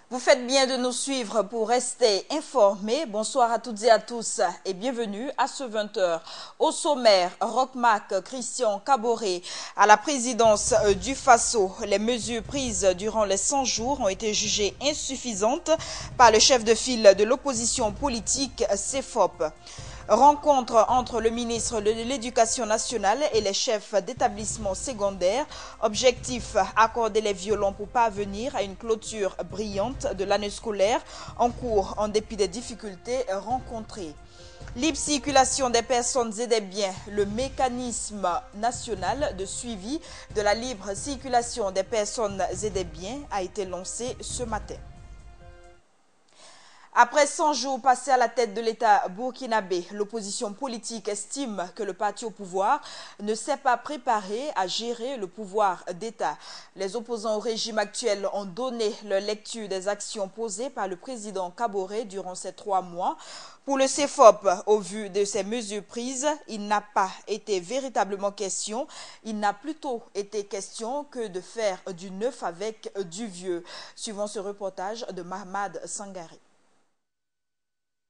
Vous faites bien de nous suivre pour rester informés. Bonsoir à toutes et à tous et bienvenue à ce 20h. Au sommaire, Roch-Marc Christian Kaboré à la présidence du FASO. Les mesures prises durant les 100 jours ont été jugées insuffisantes par le chef de file de l'opposition politique CFOP. Rencontre entre le ministre de l'Éducation nationale et les chefs d'établissements secondaires. Objectif, accorder les violons pour parvenir à une clôture brillante de l'année scolaire en cours en dépit des difficultés rencontrées. Libre circulation des personnes et des biens, le mécanisme national de suivi de la libre circulation des personnes et des biens a été lancé ce matin. Après 100 jours passés à la tête de l'État burkinabé, l'opposition politique estime que le parti au pouvoir ne s'est pas préparé à gérer le pouvoir d'État. Les opposants au régime actuel ont donné leur lecture des actions posées par le président Kaboré durant ces 3 mois. Pour le CFOP, au vu de ces mesures prises, il n'a pas été véritablement question. Il n'a plutôt été question que de faire du neuf avec du vieux. Suivant ce reportage de Mahmad Sangari.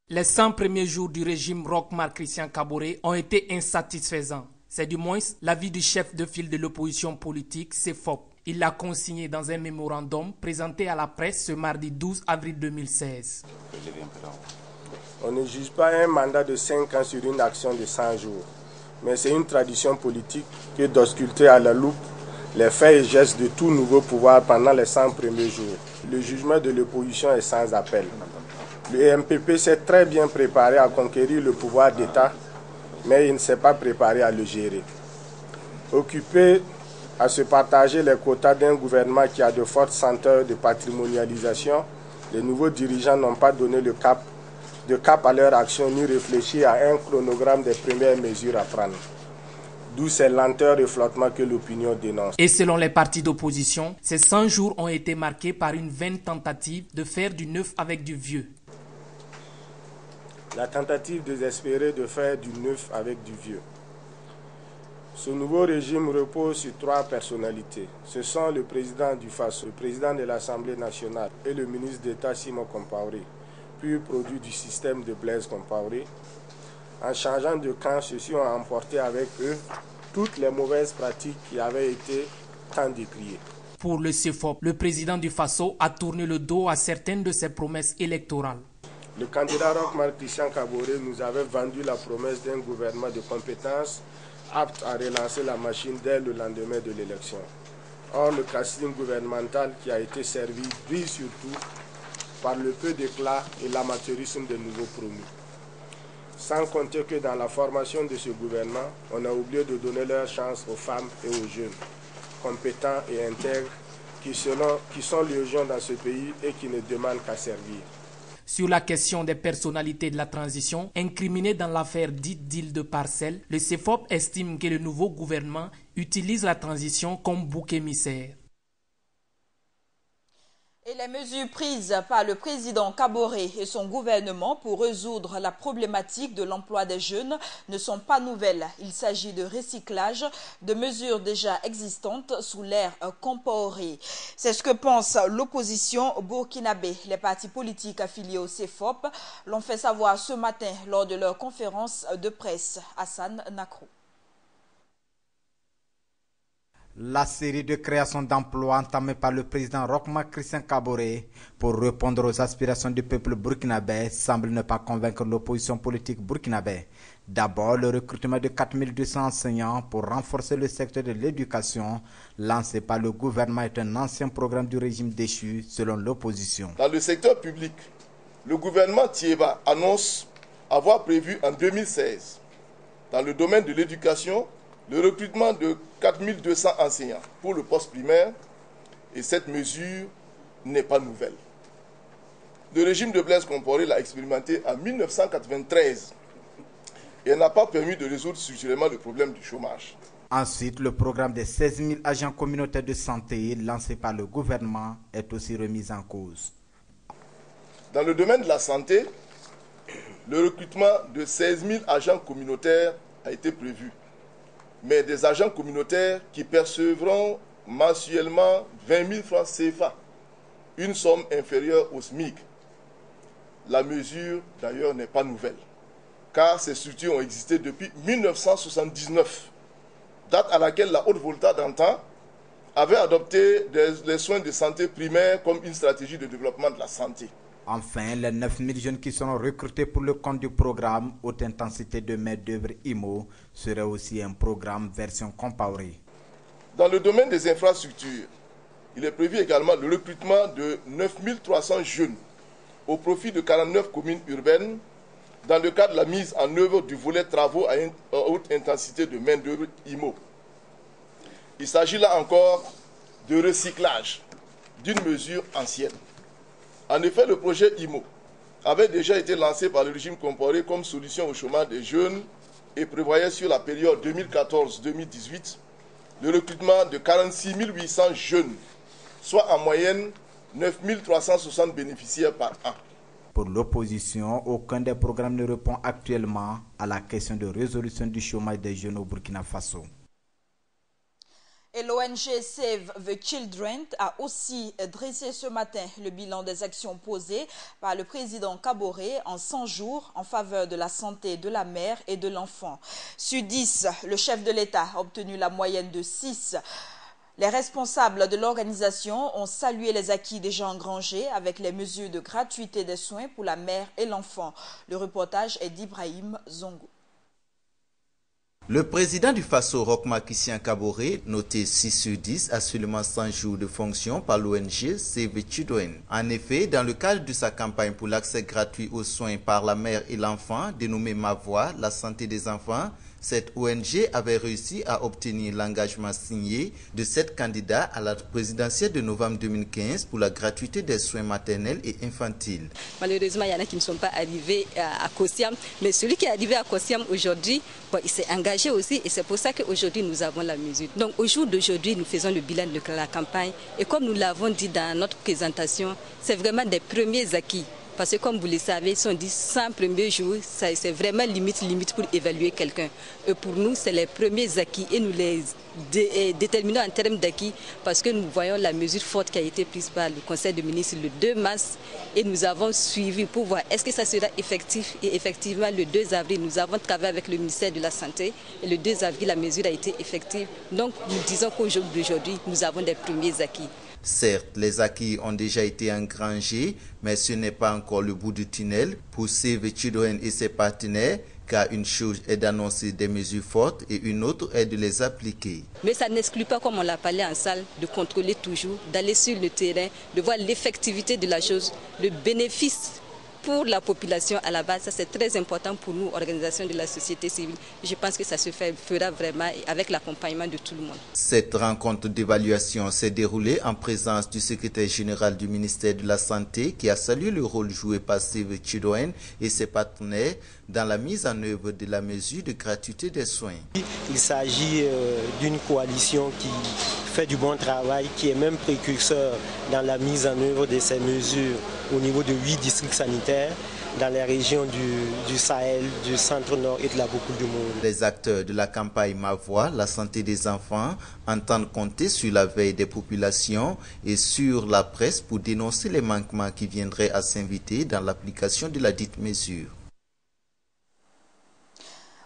Les 100 premiers jours du régime Roch-Marc Christian Kaboré ont été insatisfaisants. C'est du moins l'avis du chef de file de l'opposition politique, CFOP. Il l'a consigné dans un mémorandum présenté à la presse ce mardi 12 avril 2016. On ne juge pas un mandat de 5 ans sur une action de 100 jours. Mais c'est une tradition politique que d'ausculter à la loupe les faits et gestes de tout nouveau pouvoir pendant les 100 premiers jours. Le jugement de l'opposition est sans appel. Le MPP s'est très bien préparé à conquérir le pouvoir d'État, mais il ne s'est pas préparé à le gérer. Occupé à se partager les quotas d'un gouvernement qui a de fortes senteurs de patrimonialisation, les nouveaux dirigeants n'ont pas donné de cap à leur action ni réfléchi à un chronogramme des premières mesures à prendre. D'où ces lenteurs et flottements que l'opinion dénonce. Et selon les partis d'opposition, ces 100 jours ont été marqués par une vaine tentative de faire du neuf avec du vieux. La tentative désespérée de faire du neuf avec du vieux. Ce nouveau régime repose sur 3 personnalités. Ce sont le président du FASO, le président de l'Assemblée nationale et le ministre d'État Simon Compaoré, pur produit du système de Blaise Compaoré. En changeant de camp, ceux-ci ont emporté avec eux toutes les mauvaises pratiques qui avaient été tant décriées. Pour le CFOP, le président du FASO a tourné le dos à certaines de ses promesses électorales. Le candidat Roch-Marc Christian Kaboré nous avait vendu la promesse d'un gouvernement de compétences apte à relancer la machine dès le lendemain de l'élection. Or, le casting gouvernemental qui a été servi brille surtout par le peu d'éclat et l'amateurisme des nouveaux promus. Sans compter que dans la formation de ce gouvernement, on a oublié de donner leur chance aux femmes et aux jeunes, compétents et intègres, qui sont légion dans ce pays et qui ne demandent qu'à servir. Sur la question des personnalités de la transition incriminées dans l'affaire dite d'île de parcelles, le CFOP estime que le nouveau gouvernement utilise la transition comme bouc émissaire. Et les mesures prises par le président Kaboré et son gouvernement pour résoudre la problématique de l'emploi des jeunes ne sont pas nouvelles. Il s'agit de recyclage de mesures déjà existantes sous l'ère Compaoré. C'est ce que pense l'opposition burkinabé. Les partis politiques affiliés au CFOP l'ont fait savoir ce matin lors de leur conférence de presse. Hassan Nakro. La série de création d'emplois entamée par le président Roch-Marc Christian Kaboré pour répondre aux aspirations du peuple burkinabé semble ne pas convaincre l'opposition politique burkinabé. D'abord, le recrutement de 4200 enseignants pour renforcer le secteur de l'éducation lancé par le gouvernement est un ancien programme du régime déchu selon l'opposition. Dans le secteur public, le gouvernement Thiéba annonce avoir prévu en 2016, dans le domaine de l'éducation, le recrutement de 4200 enseignants pour le poste primaire, et cette mesure n'est pas nouvelle. Le régime de Blaise Compaoré l'a expérimenté en 1993 et n'a pas permis de résoudre structurellement le problème du chômage. Ensuite, le programme des 16 000 agents communautaires de santé lancé par le gouvernement est aussi remis en cause. Dans le domaine de la santé, le recrutement de 16 000 agents communautaires a été prévu. Mais des agents communautaires qui percevront mensuellement 20 000 francs CFA une somme inférieure au SMIC. La mesure, d'ailleurs, n'est pas nouvelle, car ces structures ont existé depuis 1979, date à laquelle la Haute-Volta d'antan avait adopté les soins de santé primaires comme une stratégie de développement de la santé. Enfin, les 9000 jeunes qui seront recrutés pour le compte du programme Haute Intensité de main-d'œuvre IMO serait aussi un programme version Compaoré. Dans le domaine des infrastructures, il est prévu également le recrutement de 9300 jeunes au profit de 49 communes urbaines dans le cadre de la mise en œuvre du volet travaux à haute intensité de main-d'œuvre IMO. Il s'agit là encore de recyclage d'une mesure ancienne. En effet, le projet IMO avait déjà été lancé par le régime Compaoré comme solution au chômage des jeunes et prévoyait sur la période 2014-2018 le recrutement de 46 800 jeunes, soit en moyenne 9 360 bénéficiaires par an. Pour l'opposition, aucun des programmes ne répond actuellement à la question de résolution du chômage des jeunes au Burkina Faso. Et l'ONG Save the Children a aussi dressé ce matin le bilan des actions posées par le président Kaboré en 100 jours en faveur de la santé de la mère et de l'enfant. Sur 10, le chef de l'État a obtenu la moyenne de 6. Les responsables de l'organisation ont salué les acquis déjà engrangés avec les mesures de gratuité des soins pour la mère et l'enfant. Le reportage est d'Ibrahim Zongo. Le président du Faso, Roch-Marc Christian Kaboré, noté 6 sur 10 à seulement 100 jours de fonction par l'ONG Save the Children. En effet, dans le cadre de sa campagne pour l'accès gratuit aux soins par la mère et l'enfant, dénommée Ma Voix, la santé des enfants, cette ONG avait réussi à obtenir l'engagement signé de 7 candidats à la présidentielle de novembre 2015 pour la gratuité des soins maternels et infantiles. Malheureusement, il y en a qui ne sont pas arrivés à Kosiam, mais celui qui est arrivé à Kosiam aujourd'hui, il s'est engagé aussi et c'est pour ça qu'aujourd'hui nous avons la mesure. Donc au jour d'aujourd'hui, nous faisons le bilan de la campagne et comme nous l'avons dit dans notre présentation, c'est vraiment des premiers acquis. Parce que comme vous le savez, si on dit 100 premiers jours, c'est vraiment limite pour évaluer quelqu'un. Et pour nous, c'est les premiers acquis et nous les déterminons en termes d'acquis parce que nous voyons la mesure forte qui a été prise par le Conseil des ministres le 2 mars et nous avons suivi pour voir est-ce que ça sera effectif. Et effectivement, le 2 avril, nous avons travaillé avec le ministère de la Santé et le 2 avril, la mesure a été effective. Donc nous disons qu'aujourd'hui, nous avons des premiers acquis. Certes, les acquis ont déjà été engrangés, mais ce n'est pas encore le bout du tunnel pour Save the Children et ses partenaires, car une chose est d'annoncer des mesures fortes et une autre est de les appliquer. Mais ça n'exclut pas, comme on l'a parlé en salle, de contrôler toujours, d'aller sur le terrain, de voir l'effectivité de la chose, le bénéfice pour la population à la base. Ça, c'est très important pour nous, organisation de la société civile. Je pense que ça se fera vraiment avec l'accompagnement de tout le monde. Cette rencontre d'évaluation s'est déroulée en présence du secrétaire général du ministère de la Santé qui a salué le rôle joué par Save the Children et ses partenaires dans la mise en œuvre de la mesure de gratuité des soins. Il s'agit d'une coalition qui fait du bon travail, qui est même précurseur dans la mise en œuvre de ces mesures au niveau de 8 districts sanitaires dans les régions du Sahel, du centre-nord et de la beaucoup du monde. Les acteurs de la campagne Ma Voix, la santé des enfants, entendent compter sur la veille des populations et sur la presse pour dénoncer les manquements qui viendraient à s'inviter dans l'application de la dite mesure.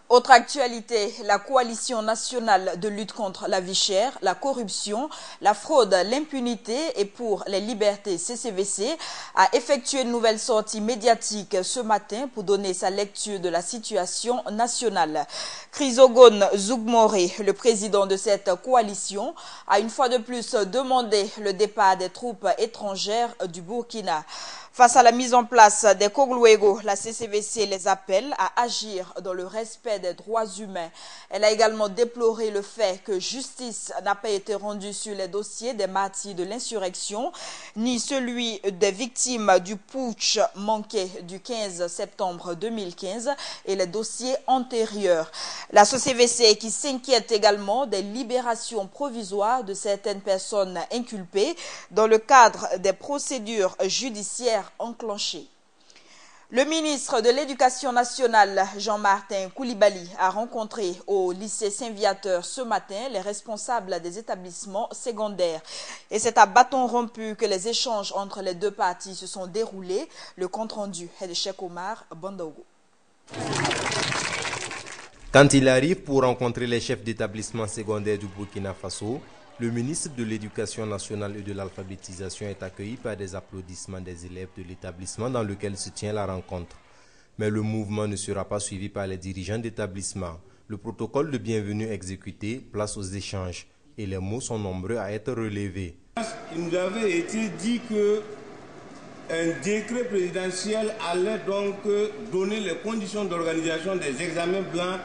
Autre actualité, la coalition nationale de lutte contre la vie chère, la corruption, la fraude, l'impunité et pour les libertés CCVC a effectué une nouvelle sortie médiatique ce matin pour donner sa lecture de la situation nationale. Chrysogone Zougmoré, le président de cette coalition, a une fois de plus demandé le départ des troupes étrangères du Burkina. Face à la mise en place des Kogluego, la CCVC les appelle à agir dans le respect des droits humains. Elle a également déploré le fait que justice n'a pas été rendue sur les dossiers des martyrs de l'insurrection, ni celui des victimes du putsch manqué du 15 septembre 2015 et les dossiers antérieurs. La CCVC qui s'inquiète également des libérations provisoires de certaines personnes inculpées dans le cadre des procédures judiciaires enclenchées. Le ministre de l'Éducation nationale, Jean-Martin Coulibaly, a rencontré au lycée Saint-Viateur ce matin les responsables des établissements secondaires. Et c'est à bâton rompu que les échanges entre les deux parties se sont déroulés. Le compte-rendu est de Cheikh Omar Bandaogo. Quand il arrive pour rencontrer les chefs d'établissement secondaire du Burkina Faso, le ministre de l'Éducation nationale et de l'alphabétisation est accueilli par des applaudissements des élèves de l'établissement dans lequel se tient la rencontre. Mais le mouvement ne sera pas suivi par les dirigeants d'établissement. Le protocole de bienvenue exécuté, place aux échanges, et les mots sont nombreux à être relevés. Il nous avait été dit que un décret présidentiel allait donc donner les conditions d'organisation des examens blancs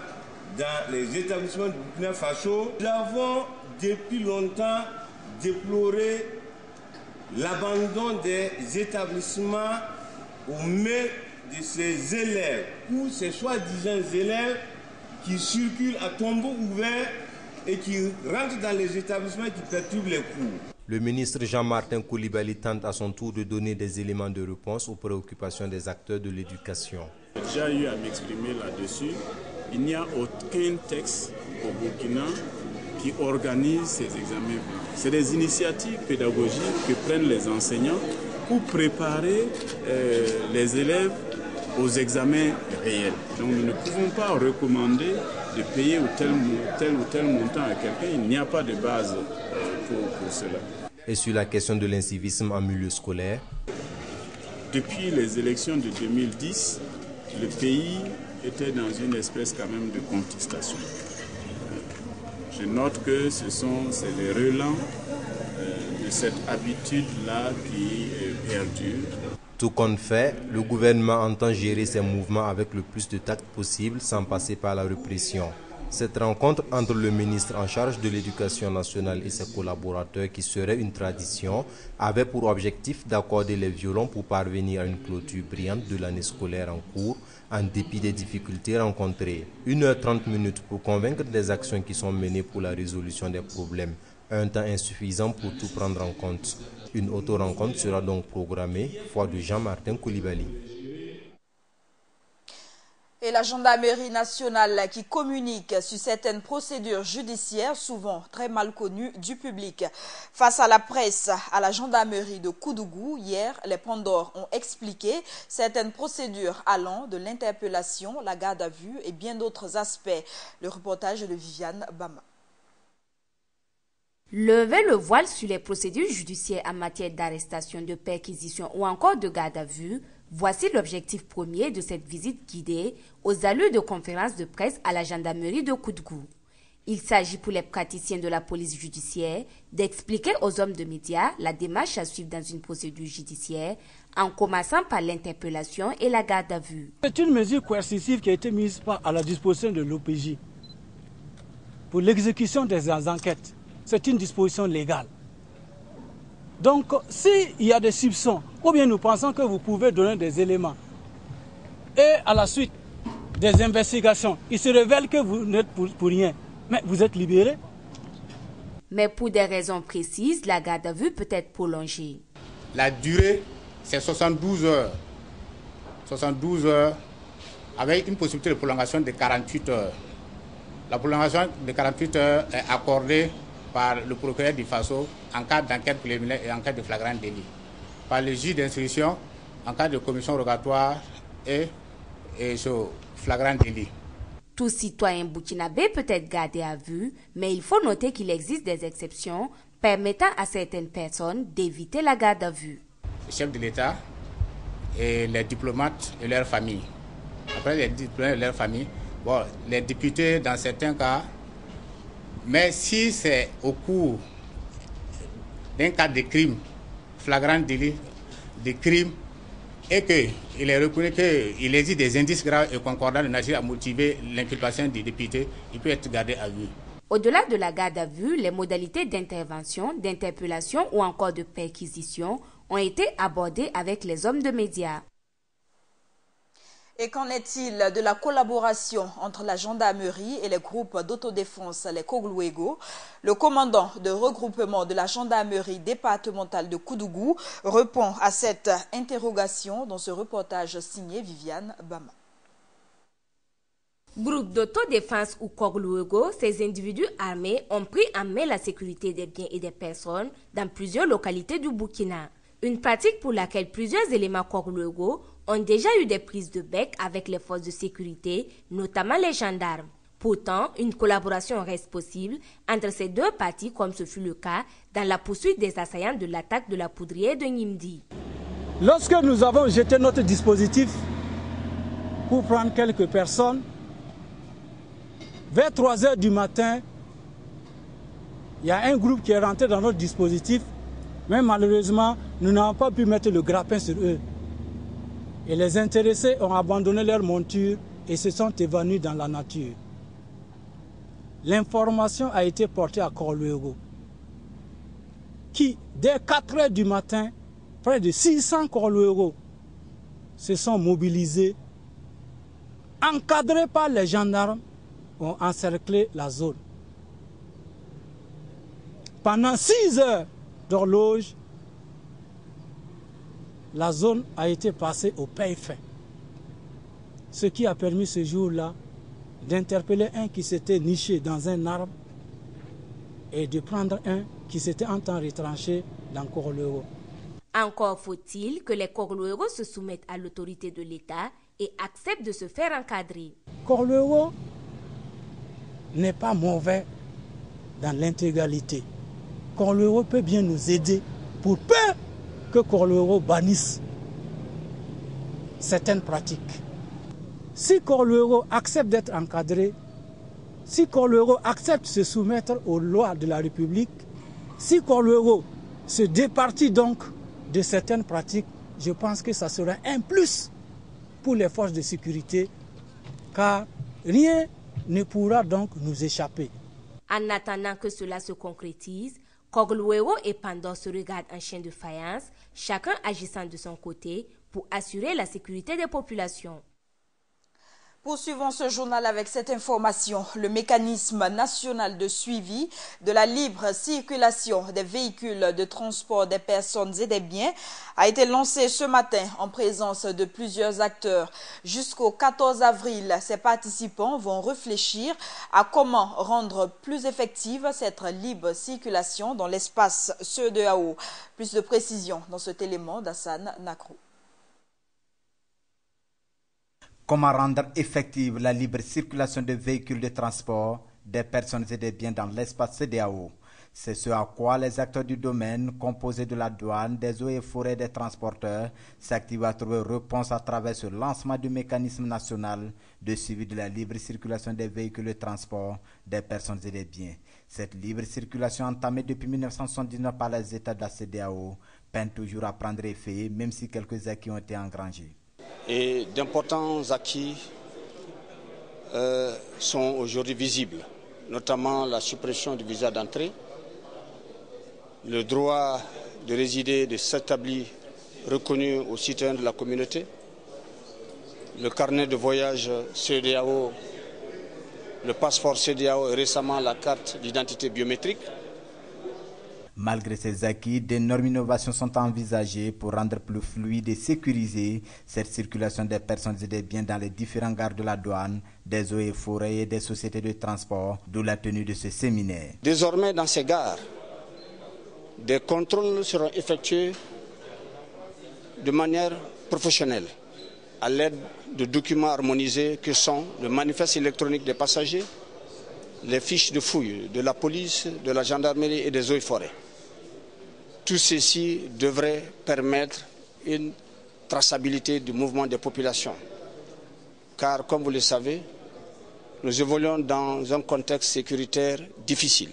dans les établissements du Burkina Faso. Nous avons depuis longtemps déploré l'abandon des établissements aux mains de ces élèves ou ces soi-disant élèves qui circulent à tombeau ouvert et qui rentrent dans les établissements qui perturbent les cours. Le ministre Jean-Martin Coulibaly tente à son tour de donner des éléments de réponse aux préoccupations des acteurs de l'éducation. J'ai eu à m'exprimer là-dessus. Il n'y a aucun texte au Burkina qui organise ces examens blancs. C'est des initiatives pédagogiques que prennent les enseignants pour préparer les élèves aux examens réels. Donc nous ne pouvons pas recommander de payer tel ou tel montant à quelqu'un. Il n'y a pas de base pour cela. Et sur la question de l'incivisme en milieu scolaire? Depuis les élections de 2010, le pays était dans une espèce quand même de contestation. Je note que c'est les relents de cette habitude-là qui perdure. Tout compte fait, le gouvernement entend gérer ces mouvements avec le plus de tact possible sans passer par la répression. Cette rencontre entre le ministre en charge de l'Éducation nationale et ses collaborateurs, qui serait une tradition, avait pour objectif d'accorder les violons pour parvenir à une clôture brillante de l'année scolaire en cours, en dépit des difficultés rencontrées. 1h30 pour convaincre des actions qui sont menées pour la résolution des problèmes. Un temps insuffisant pour tout prendre en compte. Une auto-rencontre sera donc programmée, foi de Jean-Martin Coulibaly. Et la gendarmerie nationale qui communique sur certaines procédures judiciaires souvent très mal connues du public. Face à la presse, à la gendarmerie de Koudougou, hier, les Pandores ont expliqué certaines procédures allant de l'interpellation, la garde à vue et bien d'autres aspects. Le reportage de Viviane Bama. Lever le voile sur les procédures judiciaires en matière d'arrestation, de perquisition ou encore de garde à vue, voici l'objectif premier de cette visite guidée aux allures de conférence de presse à la gendarmerie de Koudougou. Il s'agit pour les praticiens de la police judiciaire d'expliquer aux hommes de médias la démarche à suivre dans une procédure judiciaire, en commençant par l'interpellation et la garde à vue. C'est une mesure coercitive qui a été mise à la disposition de l'OPJ pour l'exécution des enquêtes. C'est une disposition légale. Donc, s'il y a des soupçons, ou bien nous pensons que vous pouvez donner des éléments, et à la suite des investigations, il se révèle que vous n'êtes pour rien, mais vous êtes libéré. Mais pour des raisons précises, la garde à vue peut être prolongée. La durée, c'est 72 heures. 72 heures, avec une possibilité de prolongation de 48 heures. La prolongation de 48 heures est accordée par le procureur du Faso en cas d'enquête préliminaire et en cas de flagrant délit, par le juge d'instruction en cas de commission rogatoire et sur flagrant délit. Tout citoyen burkinabé peut être gardé à vue, mais il faut noter qu'il existe des exceptions permettant à certaines personnes d'éviter la garde à vue. Le chef de l'État et les diplomates et leurs familles. Après les diplomates et leurs familles, bon, les députés dans certains cas. Mais si c'est au cours d'un cas de crime, flagrant délit, de crime, et qu'il est reconnu qu'il existe des indices graves et concordants de nature à motiver l'inculpation du député, il peut être gardé à vue. Au-delà de la garde à vue, les modalités d'intervention, d'interpellation ou encore de perquisition ont été abordées avec les hommes de médias. Et qu'en est-il de la collaboration entre la gendarmerie et les groupes d'autodéfense, les Kogluego? Le commandant de regroupement de la gendarmerie départementale de Koudougou répond à cette interrogation dans ce reportage signé Viviane Bama. Groupe d'autodéfense ou Kogluego, ces individus armés ont pris en main la sécurité des biens et des personnes dans plusieurs localités du Burkina. Une pratique pour laquelle plusieurs éléments Kogluego ont déjà eu des prises de bec avec les forces de sécurité, notamment les gendarmes. Pourtant, une collaboration reste possible entre ces deux parties comme ce fut le cas dans la poursuite des assaillants de l'attaque de la poudrière de Nimdi. Lorsque nous avons jeté notre dispositif pour prendre quelques personnes, vers 3 h du matin, il y a un groupe qui est rentré dans notre dispositif, mais malheureusement, nous n'avons pas pu mettre le grappin sur eux. Et les intéressés ont abandonné leur monture et se sont évanouis dans la nature. L'information a été portée à Kogluego, qui, dès 4 h du matin, près de 600 Kogluego se sont mobilisés, encadrés par les gendarmes, ont encerclé la zone. Pendant 6 heures d'horloge, la zone a été passée au peigne-fin. Ce qui a permis ce jour-là d'interpeller un qui s'était niché dans un arbre et de prendre un qui s'était en temps retranché dans Kogluego. Encore faut-il que les Kogluego se soumettent à l'autorité de l'État et acceptent de se faire encadrer. Kogluego n'est pas mauvais dans l'intégralité. Kogluego peut bien nous aider pour peu que Kogluego bannisse certaines pratiques. Si Kogluego accepte d'être encadré, si Kogluego accepte de se soumettre aux lois de la République, si Kogluego se départit donc de certaines pratiques, je pense que ça sera un plus pour les forces de sécurité, car rien ne pourra donc nous échapper. En attendant que cela se concrétise, Kogluego et Pandor se regardent en chien de faïence, chacun agissant de son côté pour assurer la sécurité des populations. Poursuivons ce journal avec cette information. Le mécanisme national de suivi de la libre circulation des véhicules de transport des personnes et des biens a été lancé ce matin en présence de plusieurs acteurs. Jusqu'au 14 avril, ces participants vont réfléchir à comment rendre plus effective cette libre circulation dans l'espace CEDEAO. Plus de précisions dans cet élément d'Hassan Nakrou. Comment rendre effective la libre circulation des véhicules de transport, des personnes et des biens dans l'espace CEDEAO? C'est ce à quoi les acteurs du domaine, composés de la douane, des eaux et forêts et des transporteurs, s'activent à trouver réponse à travers ce lancement du mécanisme national de suivi de la libre circulation des véhicules de transport, des personnes et des biens. Cette libre circulation entamée depuis 1979 par les États de la CEDEAO peine toujours à prendre effet, même si quelques acquis ont été engrangés. Et d'importants acquis sont aujourd'hui visibles, notamment la suppression du visa d'entrée, le droit de résider, de s'établir reconnu aux citoyens de la communauté, le carnet de voyage CEDEAO, le passeport CEDEAO et récemment la carte d'identité biométrique. Malgré ces acquis, d'énormes innovations sont envisagées pour rendre plus fluide et sécurisée cette circulation des personnes et des biens dans les différents gares de la douane, des eaux et forêts et des sociétés de transport, d'où la tenue de ce séminaire. Désormais, dans ces gares, des contrôles seront effectués de manière professionnelle, à l'aide de documents harmonisés que sont le manifeste électronique des passagers, les fiches de fouille de la police, de la gendarmerie et des eaux et forêts. Tout ceci devrait permettre une traçabilité du mouvement des populations. Car, comme vous le savez, nous évoluons dans un contexte sécuritaire difficile.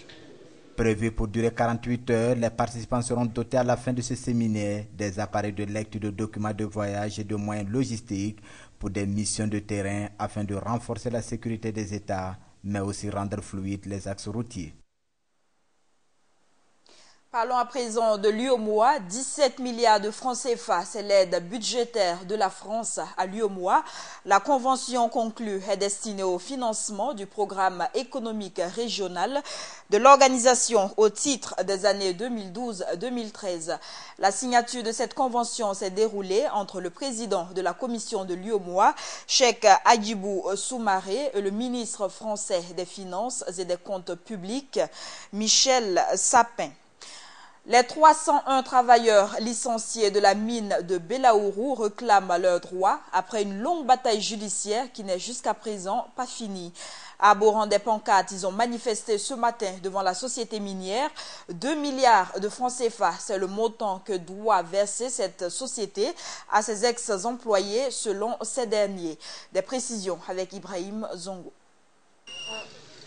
Prévu pour durer 48 heures, les participants seront dotés à la fin de ce séminaire des appareils de lecture de documents de voyage et de moyens logistiques pour des missions de terrain afin de renforcer la sécurité des États, mais aussi rendre fluides les axes routiers. Parlons à présent de l'UEMOA. 17 milliards de francs CFA, c'est l'aide budgétaire de la France à l'UEMOA. La convention conclue est destinée au financement du programme économique régional de l'organisation au titre des années 2012-2013. La signature de cette convention s'est déroulée entre le président de la commission de l'UEMOA, Cheikh Hadjibou Soumaré, et le ministre français des Finances et des Comptes publics, Michel Sapin. Les 301 travailleurs licenciés de la mine de Belaourou réclament leurs droits après une longue bataille judiciaire qui n'est jusqu'à présent pas finie. À Boran des pancartes, ils ont manifesté ce matin devant la société minière. 2 milliards de francs CFA, c'est le montant que doit verser cette société à ses ex-employés selon ces derniers. Des précisions avec Ibrahim Zongo.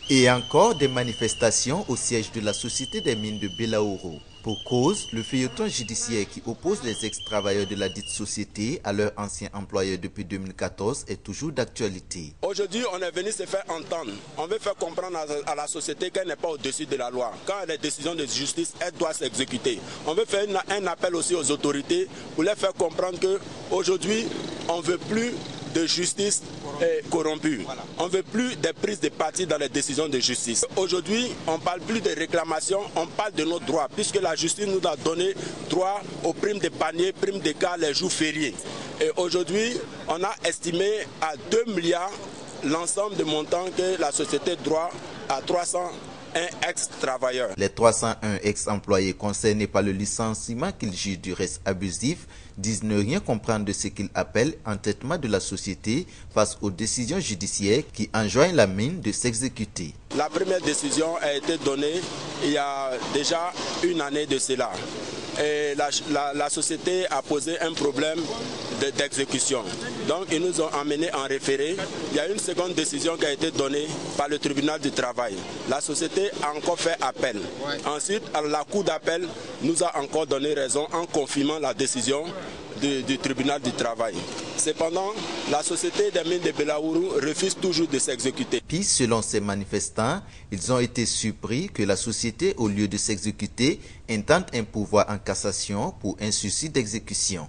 Et encore des manifestations au siège de la Société des mines de Belaourou. Pour cause, le feuilleton judiciaire qui oppose les ex-travailleurs de la dite société à leurs anciens employeurs depuis 2014 est toujours d'actualité. Aujourd'hui, on est venu se faire entendre. On veut faire comprendre à la société qu'elle n'est pas au-dessus de la loi. Quand elle a des décisions de justice, elle doit s'exécuter. On veut faire un appel aussi aux autorités pour leur faire comprendre qu'aujourd'hui, on ne veut plus de justice corrompue. On ne veut plus des prises de parti dans les décisions de justice. Aujourd'hui, on ne parle plus de réclamations, on parle de nos droits, puisque la justice nous a donné droit aux primes de panier, primes de cas, les jours fériés. Et aujourd'hui, on a estimé à 2 milliards l'ensemble des montants que la société doit à 301 ex-travailleurs. Les 301 ex-employés concernés par le licenciement qu'ils jugent du reste abusif disent ne rien comprendre de ce qu'ils appellent entêtement de la société face aux décisions judiciaires qui enjoignent la mine de s'exécuter. La première décision a été donnée il y a déjà une année de cela. Et la société a posé un problème d'exécution. Donc ils nous ont emmenés en référé. Il y a une seconde décision qui a été donnée par le tribunal du travail. La société a encore fait appel. Ensuite, la cour d'appel nous a encore donné raison en confirmant la décision du tribunal du travail. Cependant, la société des mines de Belaourou refuse toujours de s'exécuter. Puis, selon ces manifestants, ils ont été surpris que la société, au lieu de s'exécuter, intente un pouvoir en cassation pour un souci d'exécution.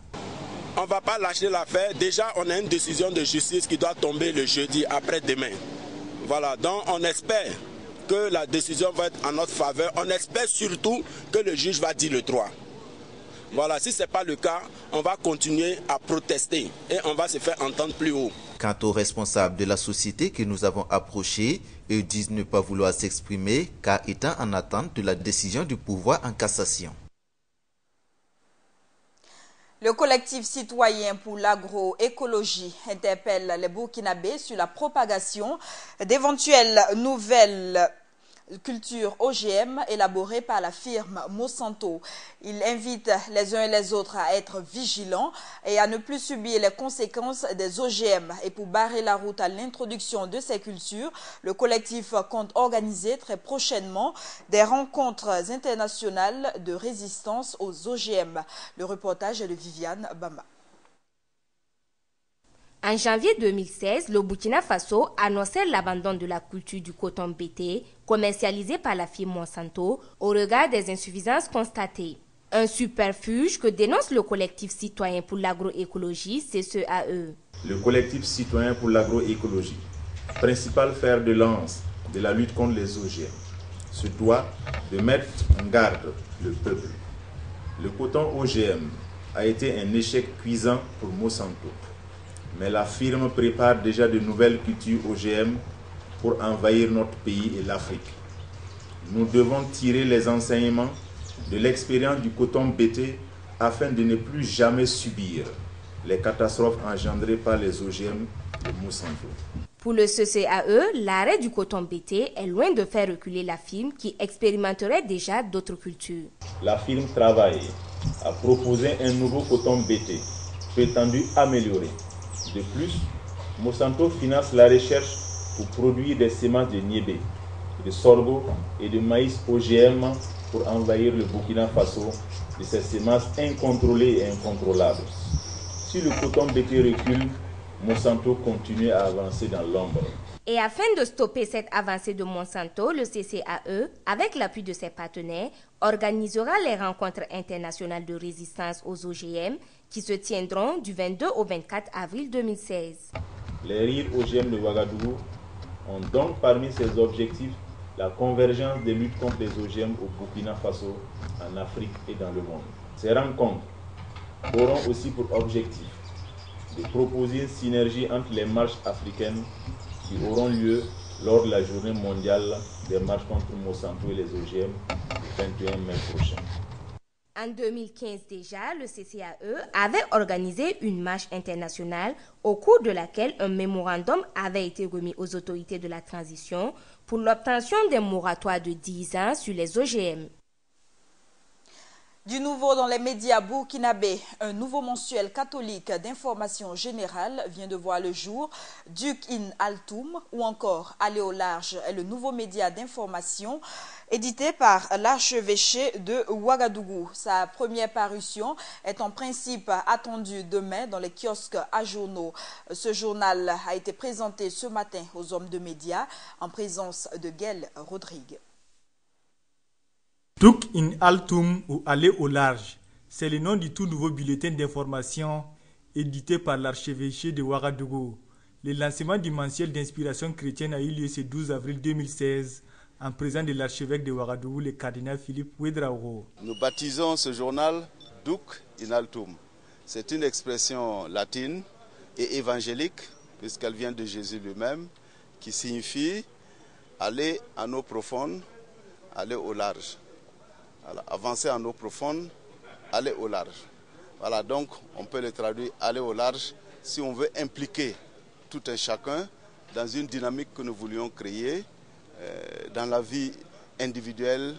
On ne va pas lâcher l'affaire. Déjà, on a une décision de justice qui doit tomber le jeudi après-demain. Voilà, donc on espère que la décision va être en notre faveur. On espère surtout que le juge va dire le droit. Voilà, si ce n'est pas le cas, on va continuer à protester et on va se faire entendre plus haut. Quant aux responsables de la société que nous avons approchés, eux disent ne pas vouloir s'exprimer car étant en attente de la décision du pouvoir en cassation. Le collectif citoyen pour l'agroécologie interpelle les Burkinabés sur la propagation d'éventuelles nouvelles culture OGM élaborée par la firme Monsanto. Il invite les uns et les autres à être vigilants et à ne plus subir les conséquences des OGM. Et pour barrer la route à l'introduction de ces cultures, le collectif compte organiser très prochainement des rencontres internationales de résistance aux OGM. Le reportage est de Viviane Bamba. En janvier 2016, le Burkina Faso annonçait l'abandon de la culture du coton bété commercialisé par la firme Monsanto au regard des insuffisances constatées. Un superfuge que dénonce le collectif citoyen pour l'agroécologie, CCAE. Le collectif citoyen pour l'agroécologie, principal fer de lance de la lutte contre les OGM, se doit de mettre en garde le peuple. Le coton OGM a été un échec cuisant pour Monsanto. Mais la firme prépare déjà de nouvelles cultures OGM pour envahir notre pays et l'Afrique. Nous devons tirer les enseignements de l'expérience du coton bété afin de ne plus jamais subir les catastrophes engendrées par les OGM de Monsanto. Pour le CCAE, l'arrêt du coton bété est loin de faire reculer la firme qui expérimenterait déjà d'autres cultures. La firme travaille à proposer un nouveau coton bété prétendu amélioré. De plus, Monsanto finance la recherche pour produire des semences de niébé, de sorgho et de maïs OGM pour envahir le Burkina Faso de ces semences incontrôlées et incontrôlables. Si le coton bété recule, Monsanto continue à avancer dans l'ombre. Et afin de stopper cette avancée de Monsanto, le CCAE, avec l'appui de ses partenaires, organisera les rencontres internationales de résistance aux OGM qui se tiendront du 22 au 24 avril 2016. Les RIR OGM de Ouagadougou ont donc parmi ses objectifs la convergence des luttes contre les OGM au Burkina Faso, en Afrique et dans le monde. Ces rencontres auront aussi pour objectif de proposer une synergie entre les marches africaines qui auront lieu lors de la journée mondiale des marches contre Monsanto et les OGM le 21 mai prochain. En 2015 déjà, le CCAE avait organisé une marche internationale au cours de laquelle un mémorandum avait été remis aux autorités de la transition pour l'obtention d'un moratoire de 10 ans sur les OGM. Du nouveau dans les médias burkinabés, un nouveau mensuel catholique d'information générale vient de voir le jour. Duk in Altoum ou encore Aller au large est le nouveau média d'information édité par l'archevêché de Ouagadougou. Sa première parution est en principe attendue demain dans les kiosques à journaux. Ce journal a été présenté ce matin aux hommes de médias en présence de Gaël Rodrigue. Duk in Altoum ou Aller au large, c'est le nom du tout nouveau bulletin d'information édité par l'archevêché de Ouagadougou. Le lancement du mensuel d'inspiration chrétienne a eu lieu ce 12 avril 2016 en présence de l'archevêque de Ouagadougou, le cardinal Philippe Ouedraogo. Nous baptisons ce journal Duk in Altoum. C'est une expression latine et évangélique, puisqu'elle vient de Jésus lui-même, qui signifie aller en eau profonde, aller au large. Voilà, avancer en eau profonde, aller au large. Voilà, donc on peut le traduire aller au large si on veut impliquer tout un chacun dans une dynamique que nous voulions créer dans la vie individuelle,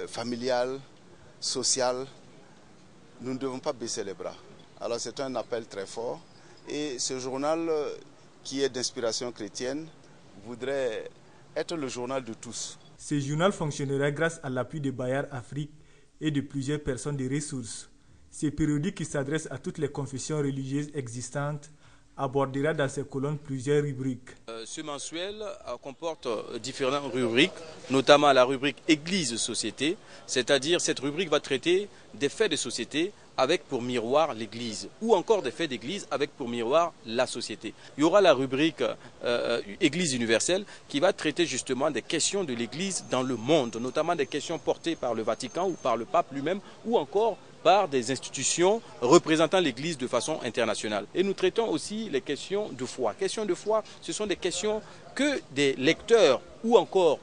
familiale, sociale. Nous ne devons pas baisser les bras. Alors c'est un appel très fort et ce journal qui est d'inspiration chrétienne voudrait être le journal de tous. Ce journal fonctionnera grâce à l'appui de Bayard Afrique et de plusieurs personnes de ressources. Ce périodique qui s'adresse à toutes les confessions religieuses existantes abordera dans ses colonnes plusieurs rubriques. Ce mensuel comporte différentes rubriques, notamment la rubrique Église-Société, c'est-à-dire cette rubrique va traiter des faits de société avec pour miroir l'Église, ou encore des faits d'Église avec pour miroir la société. Il y aura la rubrique Église universelle qui va traiter justement des questions de l'Église dans le monde, notamment des questions portées par le Vatican ou par le pape lui-même, ou encore par des institutions représentant l'Église de façon internationale. Et nous traitons aussi les questions de foi. Questions de foi, ce sont des questions que des lecteurs ou encore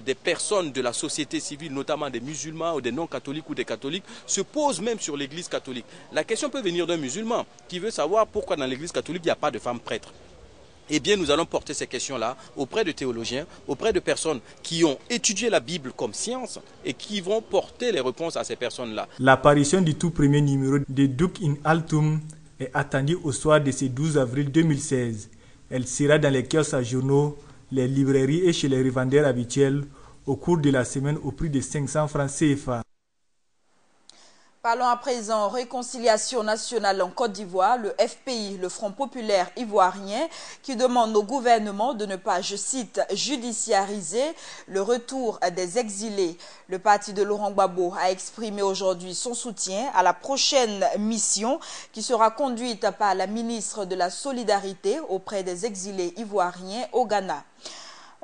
des personnes de la société civile, notamment des musulmans ou des non-catholiques ou des catholiques, se posent même sur l'Église catholique. La question peut venir d'un musulman qui veut savoir pourquoi dans l'Église catholique il n'y a pas de femmes prêtres. Eh bien, nous allons porter ces questions-là auprès de théologiens, auprès de personnes qui ont étudié la Bible comme science et qui vont porter les réponses à ces personnes-là. L'apparition du tout premier numéro de Duk in Altoum est attendue au soir de ce 12 avril 2016. Elle sera dans les kiosques à journaux, les librairies et chez les revendeurs habituels au cours de la semaine au prix de 500 francs CFA. Parlons à présent réconciliation nationale en Côte d'Ivoire, le FPI, le Front populaire ivoirien, qui demande au gouvernement de ne pas, je cite, judiciariser le retour des exilés. Le parti de Laurent Gbagbo a exprimé aujourd'hui son soutien à la prochaine mission qui sera conduite par la ministre de la Solidarité auprès des exilés ivoiriens au Ghana.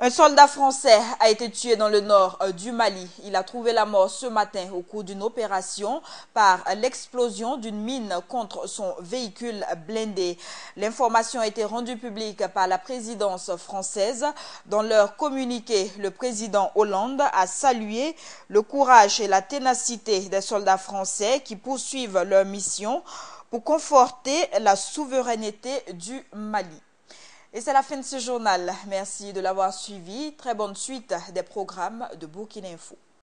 Un soldat français a été tué dans le nord du Mali. Il a trouvé la mort ce matin au cours d'une opération par l'explosion d'une mine contre son véhicule blindé. L'information a été rendue publique par la présidence française. Dans leur communiqué, le président Hollande a salué le courage et la ténacité des soldats français qui poursuivent leur mission pour conforter la souveraineté du Mali. Et c'est la fin de ce journal. Merci de l'avoir suivi. Très bonne suite des programmes de Burkina Info.